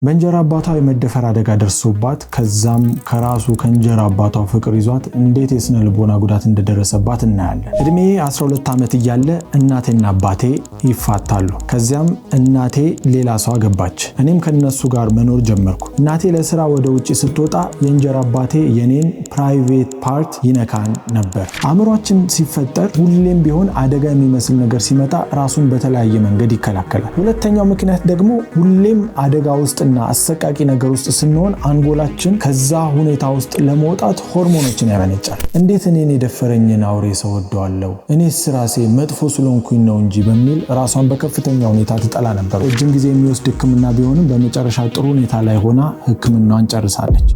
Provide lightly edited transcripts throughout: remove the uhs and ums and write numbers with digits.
በእንጀራ አባቷ የመደፈር አደጋ ደርሶባት ከዛም ከራሱ ከእንጀራ አባቷ ፍቅር ይዟት እንዴት የስነ ልቦና ጉዳት እንደደረሰባት እናያለን። እድሜ 12 ዓመት እያለ እናቴና አባቴ ይፋታሉ። ከዚያም እናቴ ሌላ ሰው አገባች። እኔም ከነሱ ጋር መኖር ጀመርኩ። እናቴ ለስራ ወደ ውጪ ስትወጣ የእንጀራ አባቴ የኔን ፕራይቬት ፓርት ይነካን ነበር። አእምሯችን ሲፈጠር ሁሌም ቢሆን አደጋ የሚመስል ነገር ሲመጣ ራሱን በተለያየ መንገድ ይከላከላል። ሁለተኛው ምክንያት ደግሞ ሁሌም አደጋ ውስጥ እና አሰቃቂ ነገር ውስጥ ስንሆን አንጎላችን ከዛ ሁኔታ ውስጥ ለመውጣት ሆርሞኖችን ያመነጫል። እንዴት እኔን የደፈረኝን አውሬ ሰው ወደዋለሁ፣ እኔስ ራሴ መጥፎ ስለሆንኩኝ ነው እንጂ በሚል ራሷን በከፍተኛ ሁኔታ ትጠላ ነበር። ረጅም ጊዜ የሚወስድ ሕክምና ቢሆንም በመጨረሻ ጥሩ ሁኔታ ላይ ሆና ሕክምናዋን ጨርሳለች።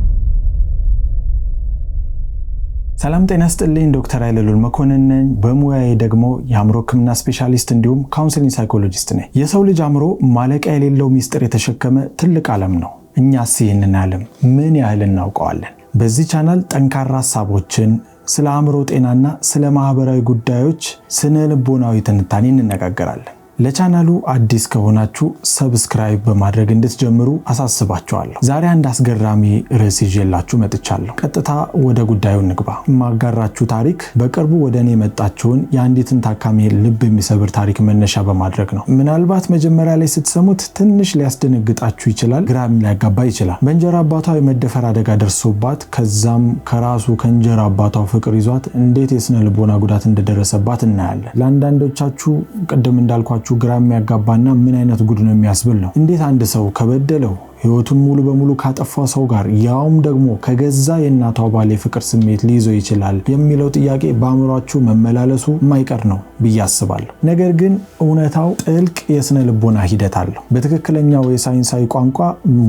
ሰላም ጤና ይስጥልኝ። ዶክተር ኃይለሉል መኮንን ነኝ። በሙያዬ ደግሞ የአእምሮ ህክምና ስፔሻሊስት እንዲሁም ካውንስሊንግ ሳይኮሎጂስት ነኝ። የሰው ልጅ አእምሮ ማለቂያ የሌለው ሚስጥር የተሸከመ ትልቅ ዓለም ነው። እኛስ ይህንን ዓለም ምን ያህል እናውቀዋለን? በዚህ ቻናል ጠንካራ ሀሳቦችን ስለ አእምሮ ጤናና ስለ ማህበራዊ ጉዳዮች ስነ ልቦናዊ ትንታኔ እንነጋገራለን። ለቻናሉ አዲስ ከሆናችሁ ሰብስክራይብ በማድረግ እንድትጀምሩ አሳስባችኋለሁ። ዛሬ አንድ አስገራሚ ርዕስ ይዤላችሁ መጥቻለሁ። ቀጥታ ወደ ጉዳዩ እንግባ። የማጋራችሁ ታሪክ በቅርቡ ወደ እኔ የመጣችውን የአንዲትን ታካሚ ልብ የሚሰብር ታሪክ መነሻ በማድረግ ነው። ምናልባት መጀመሪያ ላይ ስትሰሙት ትንሽ ሊያስደነግጣችሁ ይችላል፣ ግራም ሊያጋባ ይችላል። በእንጀራ አባቷ የመደፈር አደጋ ደርሶባት ከዛም ከራሱ ከእንጀራ አባቷ ፍቅር ይዟት እንዴት የስነ ልቦና ጉዳት እንደደረሰባት እናያለን። ለአንዳንዶቻችሁ ቅድም እንዳልኳችሁ ግራ የሚያጋባና ምን አይነት ጉድ ነው የሚያስብል ነው። እንዴት አንድ ሰው ከበደለው ህይወቱን ሙሉ በሙሉ ካጠፋው ሰው ጋር ያውም ደግሞ ከገዛ የእናቷ ባል የፍቅር ስሜት ሊይዘው ይችላል የሚለው ጥያቄ በአእምሯችሁ መመላለሱ የማይቀር ነው ብዬ አስባለሁ። ነገር ግን እውነታው ጥልቅ የስነ ልቦና ሂደት አለው። በትክክለኛው የሳይንሳዊ ቋንቋ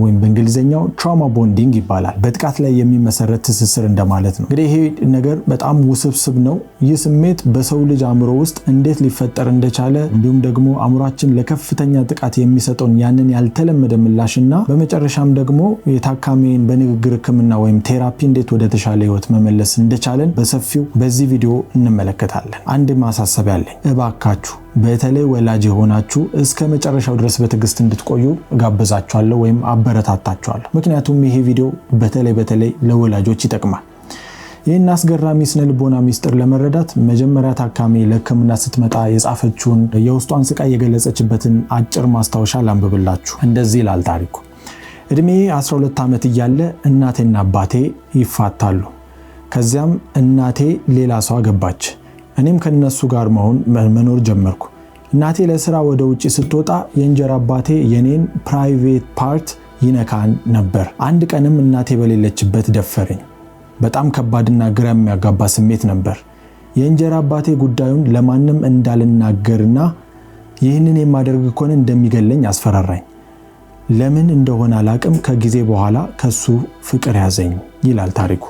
ወይም በእንግሊዝኛው ትራውማ ቦንዲንግ ይባላል። በጥቃት ላይ የሚመሰረት ትስስር እንደማለት ነው። እንግዲህ ይሄ ነገር በጣም ውስብስብ ነው። ይህ ስሜት በሰው ልጅ አእምሮ ውስጥ እንዴት ሊፈጠር እንደቻለ እንዲሁም ደግሞ አእምሯችን ለከፍተኛ ጥቃት የሚሰጠውን ያንን ያልተለመደ ምላሽና በመጨረሻም ደግሞ የታካሚን በንግግር ህክምና ወይም ቴራፒ እንዴት ወደ ተሻለ ህይወት መመለስ እንደቻለን በሰፊው በዚህ ቪዲዮ እንመለከታለን። አንድ ማሳሰቢያ አለኝ። እባካችሁ በተለይ ወላጅ የሆናችሁ እስከ መጨረሻው ድረስ በትዕግስት እንድትቆዩ ጋብዛችኋለሁ ወይም አበረታታችኋለሁ። ምክንያቱም ይሄ ቪዲዮ በተለይ ለወላጆች ይጠቅማል። ይህን አስገራሚ ስነ ልቦና ሚስጥር ለመረዳት መጀመሪያ ታካሚ ለህክምና ስትመጣ የጻፈችውን የውስጧን ስቃይ የገለጸችበትን አጭር ማስታወሻ ላንብብላችሁ። እንደዚህ ይላል ታሪኩ። እድሜ 12 ዓመት እያለ እናቴና አባቴ ይፋታሉ። ከዚያም እናቴ ሌላ ሰው አገባች። እኔም ከነሱ ጋር መኖር ጀመርኩ። እናቴ ለስራ ወደ ውጪ ስትወጣ የእንጀራ አባቴ የኔን ፕራይቬት ፓርት ይነካን ነበር። አንድ ቀንም እናቴ በሌለችበት ደፈረኝ። በጣም ከባድና ግራ የሚያጋባ ስሜት ነበር። የእንጀራ አባቴ ጉዳዩን ለማንም እንዳልናገርና ይህንን የማደርግ ከሆነ እንደሚገለኝ አስፈራራኝ። ለምን እንደሆነ አላቅም፣ ከጊዜ በኋላ ከሱ ፍቅር ያዘኝ ይላል ታሪኩ።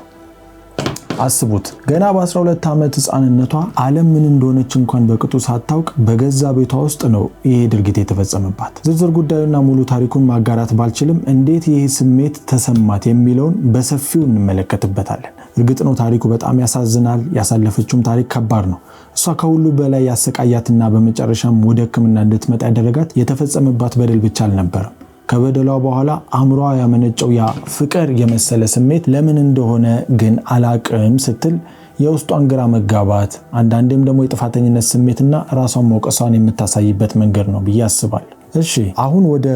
አስቡት፣ ገና በ12 ዓመት ህፃንነቷ ዓለም ምን እንደሆነች እንኳን በቅጡ ሳታውቅ በገዛ ቤቷ ውስጥ ነው ይሄ ድርጊት የተፈጸመባት። ዝርዝር ጉዳዩና ሙሉ ታሪኩን ማጋራት ባልችልም እንዴት ይሄ ስሜት ተሰማት የሚለውን በሰፊው እንመለከትበታለን። እርግጥ ነው ታሪኩ በጣም ያሳዝናል። ያሳለፈችውም ታሪክ ከባድ ነው። እሷ ከሁሉ በላይ ያሰቃያትና በመጨረሻም ወደ ህክምና እንድትመጣ ያደረጋት የተፈጸመባት በደል ብቻ አልነበረም። ከበደሏ በኋላ አእምሯ ያመነጨው ያ ፍቅር የመሰለ ስሜት ለምን እንደሆነ ግን አላቅም ስትል የውስጧን ግራ መጋባት፣ አንዳንዴም ደግሞ የጥፋተኝነት ስሜትና ራሷን መውቀሷን የምታሳይበት መንገድ ነው ብዬ አስባለሁ። እሺ፣ አሁን ወደ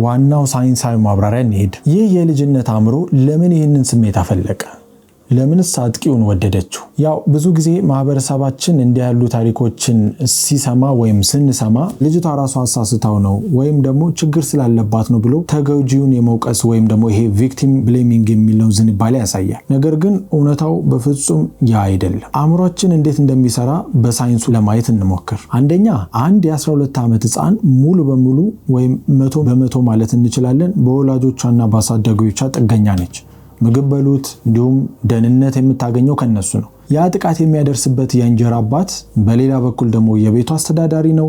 ዋናው ሳይንሳዊ ማብራሪያ እንሄድ። ይህ የልጅነት አእምሮ ለምን ይህንን ስሜት አፈለቀ? ለምንስ አጥቂውን ወደደችው? ያው ብዙ ጊዜ ማህበረሰባችን እንዲህ ያሉ ታሪኮችን ሲሰማ ወይም ስንሰማ ልጅቷ ራሷ አሳስታው ነው ወይም ደግሞ ችግር ስላለባት ነው ብሎ ተጎጂውን የመውቀስ ወይም ደግሞ ይሄ ቪክቲም ብሌሚንግ የሚለው ዝንባሌ ያሳያል። ነገር ግን እውነታው በፍጹም ያ አይደለም። አእምሯችን እንዴት እንደሚሰራ በሳይንሱ ለማየት እንሞክር። አንደኛ፣ አንድ የ12 ዓመት ህፃን ሙሉ በሙሉ ወይም 100% ማለት እንችላለን በወላጆቿና በአሳዳጊዎቿ ጥገኛ ነች። ምግብ በሉት እንዲሁም ደህንነት የምታገኘው ከነሱ ነው። ያ ጥቃት የሚያደርስበት የእንጀራ አባት በሌላ በኩል ደግሞ የቤቱ አስተዳዳሪ ነው።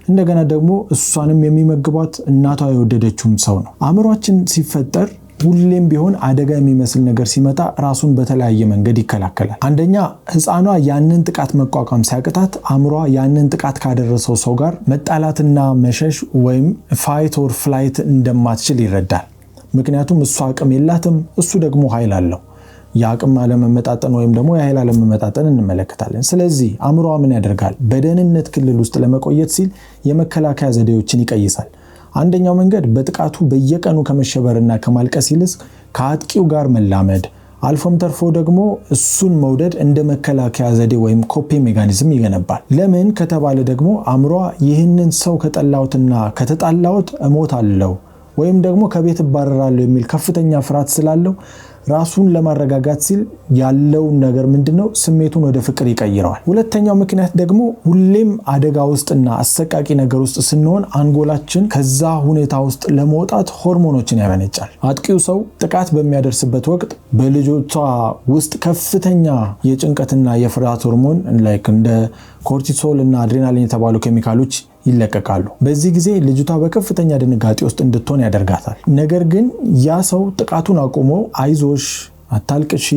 እንደገና ደግሞ እሷንም የሚመግባት እናቷ የወደደችውም ሰው ነው። አእምሯችን ሲፈጠር ሁሌም ቢሆን አደጋ የሚመስል ነገር ሲመጣ ራሱን በተለያየ መንገድ ይከላከላል። አንደኛ፣ ህፃኗ ያንን ጥቃት መቋቋም ሲያቅታት አእምሯ ያንን ጥቃት ካደረሰው ሰው ጋር መጣላትና መሸሽ ወይም ፋይት ኦር ፍላይት እንደማትችል ይረዳል። ምክንያቱም እሷ አቅም የላትም፣ እሱ ደግሞ ኃይል አለው። የአቅም አለመመጣጠን ወይም ደግሞ የኃይል አለመመጣጠን እንመለከታለን። ስለዚህ አእምሮዋ ምን ያደርጋል? በደህንነት ክልል ውስጥ ለመቆየት ሲል የመከላከያ ዘዴዎችን ይቀይሳል። አንደኛው መንገድ በጥቃቱ በየቀኑ ከመሸበርና ከማልቀስ ይልቅ ከአጥቂው ጋር መላመድ፣ አልፎም ተርፎ ደግሞ እሱን መውደድ እንደ መከላከያ ዘዴ ወይም ኮፒ ሜካኒዝም ይገነባል። ለምን ከተባለ ደግሞ አእምሯ ይህንን ሰው ከጠላሁትና ከተጣላሁት እሞታለሁ ወይም ደግሞ ከቤት እባረራለሁ የሚል ከፍተኛ ፍርሃት ስላለው ራሱን ለማረጋጋት ሲል ያለውን ነገር ምንድነው ስሜቱን ወደ ፍቅር ይቀይረዋል። ሁለተኛው ምክንያት ደግሞ ሁሌም አደጋ ውስጥና አሰቃቂ ነገር ውስጥ ስንሆን አንጎላችን ከዛ ሁኔታ ውስጥ ለመውጣት ሆርሞኖችን ያመነጫል። አጥቂው ሰው ጥቃት በሚያደርስበት ወቅት በልጆቿ ውስጥ ከፍተኛ የጭንቀትና የፍርሃት ሆርሞን ላይክ እንደ ኮርቲሶል እና አድሬናሊን የተባሉ ኬሚካሎች ይለቀቃሉ። በዚህ ጊዜ ልጅቷ በከፍተኛ ድንጋጤ ውስጥ እንድትሆን ያደርጋታል። ነገር ግን ያ ሰው ጥቃቱን አቁሞ አይዞሽ፣ አታልቅሺ፣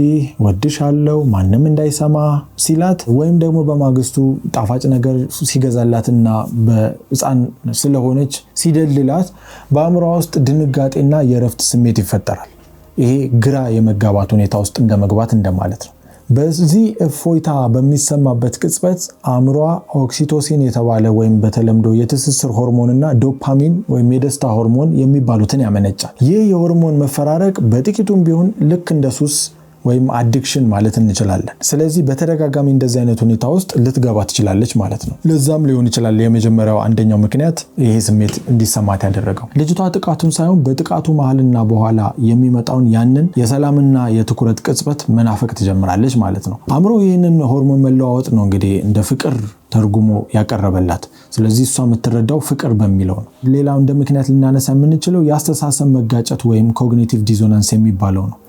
ወድሻለሁ፣ ማንም እንዳይሰማ ሲላት ወይም ደግሞ በማግስቱ ጣፋጭ ነገር ሲገዛላትና በሕፃን ስለሆነች ሲደልላት በአእምሯ ውስጥ ድንጋጤና የእረፍት ስሜት ይፈጠራል። ይሄ ግራ የመጋባት ሁኔታ ውስጥ እንደመግባት እንደማለት ነው። በዚህ እፎይታ በሚሰማበት ቅጽበት አእምሯ ኦክሲቶሲን የተባለ ወይም በተለምዶ የትስስር ሆርሞንና ዶፓሚን ወይም የደስታ ሆርሞን የሚባሉትን ያመነጫል። ይህ የሆርሞን መፈራረቅ በጥቂቱም ቢሆን ልክ እንደ ሱስ ወይም አዲክሽን ማለት እንችላለን። ስለዚህ በተደጋጋሚ እንደዚህ አይነት ሁኔታ ውስጥ ልትገባ ትችላለች ማለት ነው። ለዛም ሊሆን ይችላል የመጀመሪያው አንደኛው ምክንያት ይሄ ስሜት እንዲሰማት ያደረገው። ልጅቷ ጥቃቱን ሳይሆን በጥቃቱ መሃልና በኋላ የሚመጣውን ያንን የሰላምና የትኩረት ቅጽበት መናፈቅ ትጀምራለች ማለት ነው። አእምሮ ይህንን ሆርሞን መለዋወጥ ነው እንግዲህ እንደ ፍቅር ተርጉሞ ያቀረበላት። ስለዚህ እሷ የምትረዳው ፍቅር በሚለው ነው። ሌላው እንደ ምክንያት ልናነሳ የምንችለው የአስተሳሰብ መጋጨት ወይም ኮግኒቲቭ ዲዞናንስ የሚባለው ነው።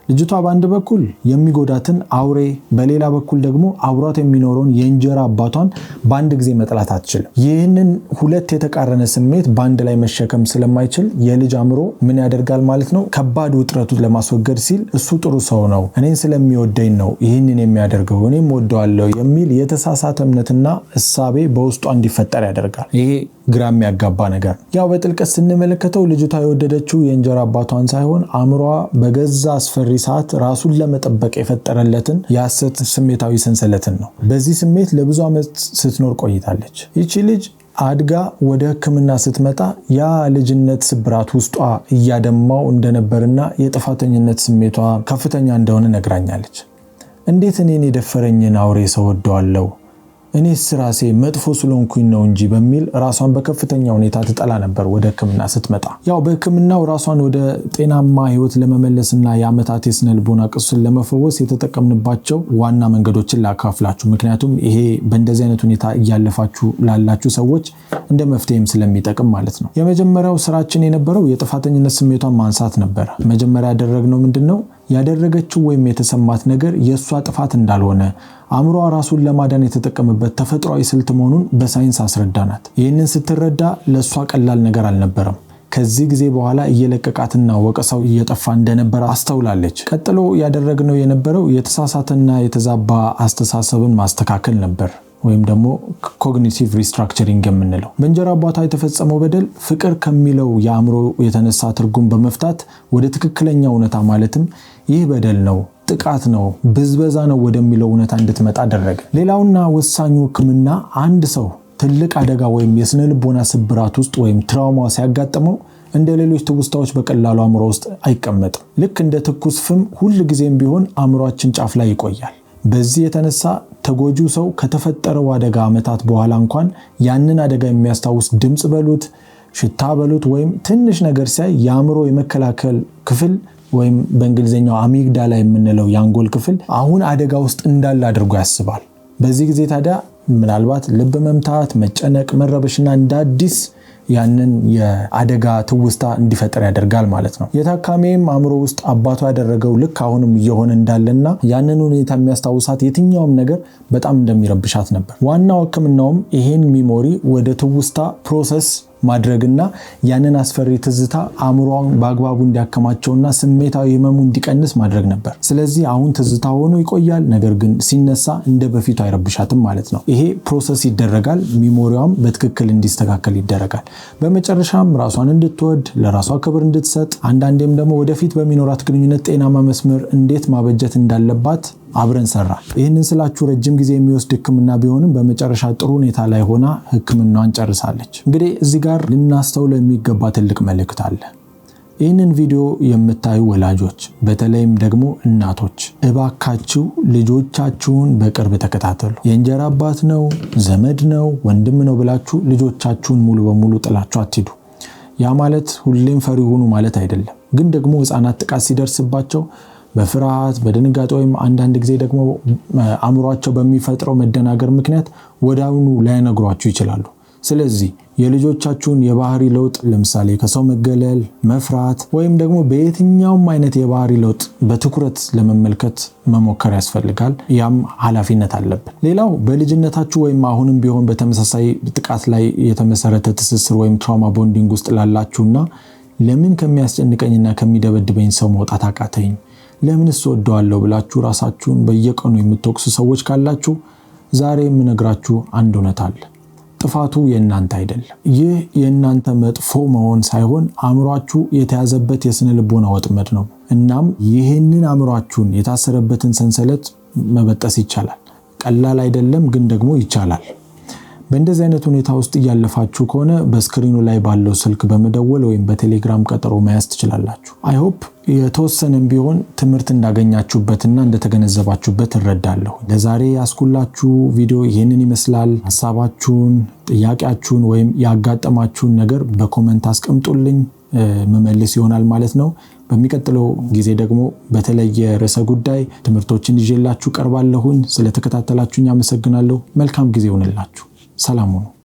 ልጅቷ በአንድ በኩል የሚጎዳትን አውሬ፣ በሌላ በኩል ደግሞ አብሯት የሚኖረውን የእንጀራ አባቷን በአንድ ጊዜ መጥላት አትችልም። ይህንን ሁለት የተቃረነ ስሜት በአንድ ላይ መሸከም ስለማይችል የልጅ አእምሮ ምን ያደርጋል ማለት ነው? ከባድ ውጥረቱን ለማስወገድ ሲል እሱ ጥሩ ሰው ነው፣ እኔን ስለሚወደኝ ነው ይህንን የሚያደርገው፣ እኔም ወደዋለሁ የሚል የተሳሳተ እምነትና እሳቤ በውስጧ እንዲፈጠር ያደርጋል። ይሄ ግራ የሚያጋባ ነገር ነው። ያው በጥልቀት ስንመለከተው ልጅቷ የወደደችው የእንጀራ አባቷን ሳይሆን አእምሯ በገዛ አስፈሪ ሰዓት ራሱን ለመጠበቅ የፈጠረለትን የሐሰት ስሜታዊ ሰንሰለትን ነው። በዚህ ስሜት ለብዙ ዓመት ስትኖር ቆይታለች። ይቺ ልጅ አድጋ ወደ ሕክምና ስትመጣ ያ ልጅነት ስብራት ውስጧ እያደማው እንደነበርና የጥፋተኝነት ስሜቷ ከፍተኛ እንደሆነ ነግራኛለች። እንዴት እኔን የደፈረኝን አውሬ ሰው ወደዋለሁ? እኔስ ራሴ መጥፎ ስለሆንኩኝ ነው እንጂ በሚል ራሷን በከፍተኛ ሁኔታ ትጠላ ነበር ወደ ሕክምና ስትመጣ። ያው በሕክምናው ራሷን ወደ ጤናማ ህይወት ለመመለስና የዓመታት የስነ ልቦና ቁስል ለመፈወስ የተጠቀምንባቸው ዋና መንገዶችን ላካፍላችሁ። ምክንያቱም ይሄ በእንደዚህ አይነት ሁኔታ እያለፋችሁ ላላችሁ ሰዎች እንደ መፍትሄም ስለሚጠቅም ማለት ነው። የመጀመሪያው ስራችን የነበረው የጥፋተኝነት ስሜቷን ማንሳት ነበር። መጀመሪያ ያደረግነው ምንድነው? ያደረገችው ወይም የተሰማት ነገር የእሷ ጥፋት እንዳልሆነ አእምሯ ራሱን ለማዳን የተጠቀመበት ተፈጥሯዊ ስልት መሆኑን በሳይንስ አስረዳናት። ይህንን ስትረዳ ለእሷ ቀላል ነገር አልነበረም። ከዚህ ጊዜ በኋላ እየለቀቃትና ወቀሳው እየጠፋ እንደነበረ አስተውላለች። ቀጥሎ ያደረግነው የነበረው የተሳሳተና የተዛባ አስተሳሰብን ማስተካከል ነበር፣ ወይም ደግሞ ኮግኒቲቭ ሪስትራክቸሪንግ የምንለው። በእንጀራ አባቷ የተፈጸመው በደል ፍቅር ከሚለው የአእምሮ የተነሳ ትርጉም በመፍታት ወደ ትክክለኛ እውነታ ማለትም ይህ በደል ነው፣ ጥቃት ነው፣ ብዝበዛ ነው ወደሚለው እውነታ እንድትመጣ አደረገ። ሌላውና ወሳኙ ሕክምና አንድ ሰው ትልቅ አደጋ ወይም የስነ ልቦና ስብራት ውስጥ ወይም ትራውማ ሲያጋጥመው እንደ ሌሎች ትውስታዎች በቀላሉ አእምሮ ውስጥ አይቀመጥም። ልክ እንደ ትኩስ ፍም ሁል ጊዜም ቢሆን አእምሯችን ጫፍ ላይ ይቆያል። በዚህ የተነሳ ተጎጂው ሰው ከተፈጠረው አደጋ ዓመታት በኋላ እንኳን ያንን አደጋ የሚያስታውስ ድምጽ በሉት፣ ሽታ በሉት ወይም ትንሽ ነገር ሲያይ የአእምሮ የመከላከል ክፍል ወይም በእንግሊዝኛው አሚግዳላ የምንለው የአንጎል ክፍል አሁን አደጋ ውስጥ እንዳለ አድርጎ ያስባል። በዚህ ጊዜ ታዲያ ምናልባት ልብ መምታት፣ መጨነቅ፣ መረበሽና እንደ አዲስ ያንን የአደጋ ትውስታ እንዲፈጠር ያደርጋል ማለት ነው። የታካሚም አእምሮ ውስጥ አባቷ ያደረገው ልክ አሁንም እየሆነ እንዳለና ያንን ሁኔታ የሚያስታውሳት የትኛውም ነገር በጣም እንደሚረብሻት ነበር። ዋናው ሕክምናውም ይሄን ሚሞሪ ወደ ትውስታ ፕሮሰስ ማድረግና ያንን አስፈሪ ትዝታ አእምሮውን በአግባቡ እንዲያከማቸውና ስሜታዊ ህመሙ እንዲቀንስ ማድረግ ነበር። ስለዚህ አሁን ትዝታ ሆኖ ይቆያል፣ ነገር ግን ሲነሳ እንደ በፊቱ አይረብሻትም ማለት ነው። ይሄ ፕሮሰስ ይደረጋል፣ ሚሞሪዋም በትክክል እንዲስተካከል ይደረጋል። በመጨረሻም ራሷን እንድትወድ፣ ለራሷ ክብር እንድትሰጥ፣ አንዳንዴም ደግሞ ወደፊት በሚኖራት ግንኙነት ጤናማ መስመር እንዴት ማበጀት እንዳለባት አብረን ሰራን። ይህንን ስላችሁ ረጅም ጊዜ የሚወስድ ህክምና ቢሆንም በመጨረሻ ጥሩ ሁኔታ ላይ ሆና ህክምናዋን ጨርሳለች። እንግዲህ እዚህ ጋር ልናስተውለው የሚገባ ትልቅ መልእክት አለ። ይህንን ቪዲዮ የምታዩ ወላጆች፣ በተለይም ደግሞ እናቶች እባካችሁ ልጆቻችሁን በቅርብ ተከታተሉ። የእንጀራ አባት ነው፣ ዘመድ ነው፣ ወንድም ነው ብላችሁ ልጆቻችሁን ሙሉ በሙሉ ጥላችሁ አትሂዱ። ያ ማለት ሁሌም ፈሪ ሁኑ ማለት አይደለም። ግን ደግሞ ህፃናት ጥቃት ሲደርስባቸው በፍርሃት በድንጋጤ ወይም አንዳንድ ጊዜ ደግሞ አእምሯቸው በሚፈጥረው መደናገር ምክንያት ወዲያውኑ ላይነግሯችሁ ይችላሉ። ስለዚህ የልጆቻችሁን የባህሪ ለውጥ ለምሳሌ ከሰው መገለል፣ መፍራት ወይም ደግሞ በየትኛውም አይነት የባህሪ ለውጥ በትኩረት ለመመልከት መሞከር ያስፈልጋል። ያም ኃላፊነት አለብን። ሌላው በልጅነታችሁ ወይም አሁንም ቢሆን በተመሳሳይ ጥቃት ላይ የተመሰረተ ትስስር ወይም ትራውማ ቦንዲንግ ውስጥ ላላችሁና ለምን ከሚያስጨንቀኝና ከሚደበድበኝ ሰው መውጣት አቃተኝ፣ ለምንስ ወደዋለሁ ብላችሁ ራሳችሁን በየቀኑ የምትወቅሱ ሰዎች ካላችሁ ዛሬ የምነግራችሁ አንድ እውነት አለ። ጥፋቱ የእናንተ አይደለም። ይህ የእናንተ መጥፎ መሆን ሳይሆን አእምሯችሁ የተያዘበት የስነ ልቦና ወጥመድ ነው። እናም ይህንን አእምሯችሁን የታሰረበትን ሰንሰለት መበጠስ ይቻላል። ቀላል አይደለም፣ ግን ደግሞ ይቻላል። በእንደዚህ አይነት ሁኔታ ውስጥ እያለፋችሁ ከሆነ በስክሪኑ ላይ ባለው ስልክ በመደወል ወይም በቴሌግራም ቀጠሮ መያዝ ትችላላችሁ። አይ ሆፕ የተወሰነም ቢሆን ትምህርት እንዳገኛችሁበትና እንደተገነዘባችሁበት እረዳለሁ። ለዛሬ ያስኩላችሁ ቪዲዮ ይህንን ይመስላል። ሐሳባችሁን፣ ጥያቄያችሁን ወይም ያጋጠማችሁን ነገር በኮሜንት አስቀምጡልኝ፣ መመልስ ይሆናል ማለት ነው። በሚቀጥለው ጊዜ ደግሞ በተለየ ርዕሰ ጉዳይ ትምህርቶችን ይዤላችሁ ቀርባለሁኝ። ስለተከታተላችሁኝ አመሰግናለሁ። መልካም ጊዜ ይሁንላችሁ። ሰላም ሁኑ።